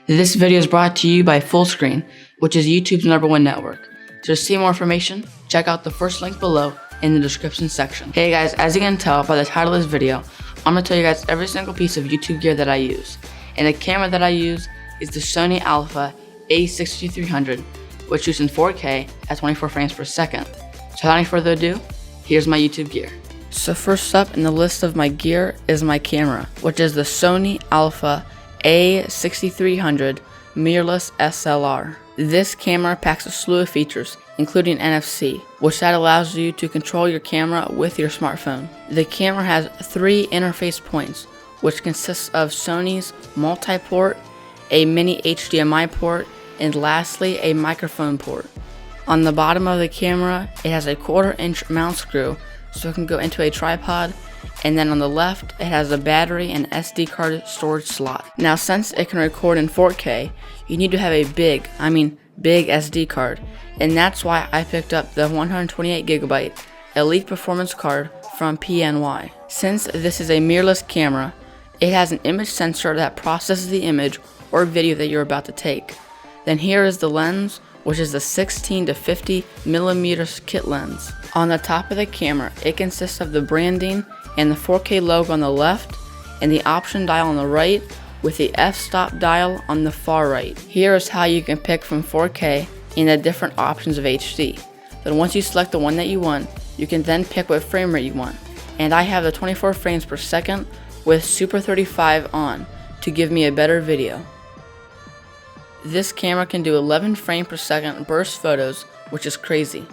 This video is brought to you by Fullscreen, which is YouTube's #1 network. To see more information, check out the first link below in the description section. Hey guys, as you can tell by the title of this video, I'm going to tell you guys every single piece of YouTube gear that I use. And the camera that I use is the Sony Alpha A6300, which shoots in 4K at 24 frames per second. So without any further ado, here's my YouTube gear. So first up in the list of my gear is my camera, which is the Sony Alpha A6300 mirrorless SLR. This camera packs a slew of features, including NFC, which allows you to control your camera with your smartphone. The camera has 3 interface points, which consists of Sony's multi-port, a mini HDMI port, and lastly a microphone port. On the bottom of the camera, it has a 1/4-inch mount screw so it can go into a tripod, and then on the left it has a battery and SD card storage slot. Now since it can record in 4K, you need to have a big SD card, and that's why I picked up the 128GB Elite Performance card from PNY. Since this is a mirrorless camera, it has an image sensor that processes the image or video that you're about to take. Then here is the lens, which is the 16 to 50mm kit lens. On the top of the camera, it consists of the branding and the 4K logo on the left, and the option dial on the right, with the f-stop dial on the far right. Here is how you can pick from 4K and the different options of HD. Then once you select the one that you want, you can then pick what frame rate you want. And I have the 24 frames per second with Super 35 on to give me a better video. This camera can do 11 frames per second burst photos, which is crazy.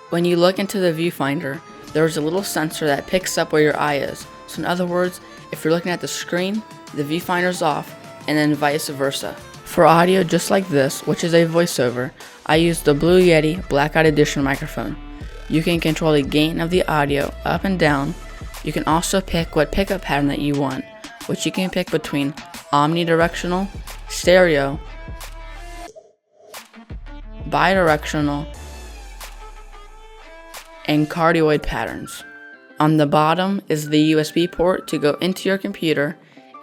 When you look into the viewfinder, there is a little sensor that picks up where your eye is. So in other words, if you're looking at the screen, the viewfinder's off, and then vice versa. For audio just like this, which is a voiceover, I use the Blue Yeti Blackout Edition microphone. You can control the gain of the audio up and down. You can also pick what pickup pattern that you want, which you can pick between omnidirectional, stereo, bidirectional, and cardioid patterns. On the bottom is the USB port to go into your computer,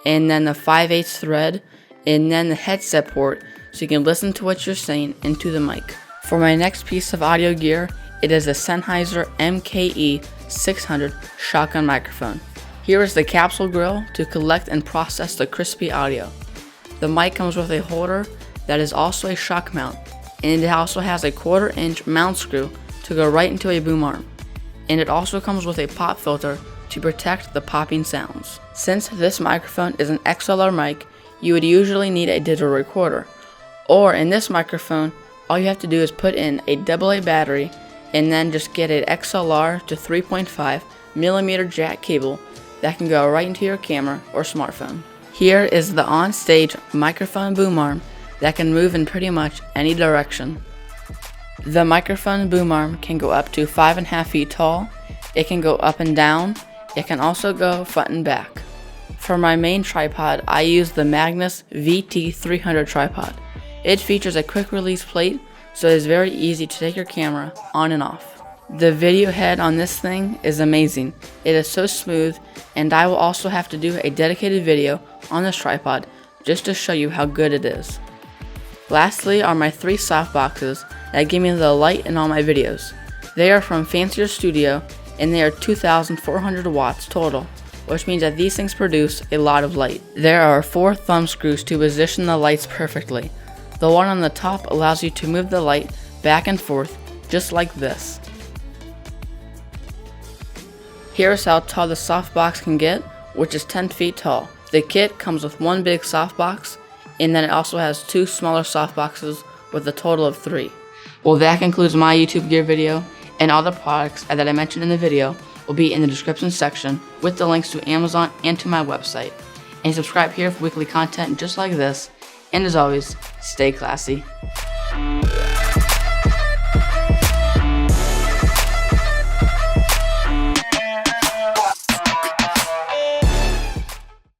and then the 5/8 thread, and then the headset port so you can listen to what you're saying into the mic. For my next piece of audio gear, it is a Sennheiser MKE 600 shotgun microphone. Here is the capsule grill to collect and process the crispy audio. The mic comes with a holder that is also a shock mount, and it also has a 1/4-inch mount screw to go right into a boom arm. And it also comes with a pop filter to protect the popping sounds. Since this microphone is an XLR mic, you would usually need a digital recorder. Or in this microphone, all you have to do is put in a AA battery and then just get an XLR to 3.5mm jack cable that can go right into your camera or smartphone. Here is the on-stage microphone boom arm that can move in pretty much any direction. The microphone boom arm can go up to 5.5 feet tall, it can go up and down, it can also go front and back. For my main tripod, I use the Magnus VT300 tripod. It features a quick release plate, so it is very easy to take your camera on and off. The video head on this thing is amazing. It is so smooth, and I will also have to do a dedicated video on this tripod just to show you how good it is. Lastly are my 3 softboxes that give me the light in all my videos. They are from Fancier Studio, and they are 2,400 watts total, which means that these things produce a lot of light. There are 4 thumb screws to position the lights perfectly. The one on the top allows you to move the light back and forth, just like this. Here's how tall the softbox can get, which is 10 feet tall. The kit comes with 1 big softbox, and then it also has 2 smaller softboxes with a total of 3. Well, that concludes my YouTube gear video, and all the products that I mentioned in the video will be in the description section with the links to Amazon and to my website. And subscribe here for weekly content just like this, and as always, stay classy.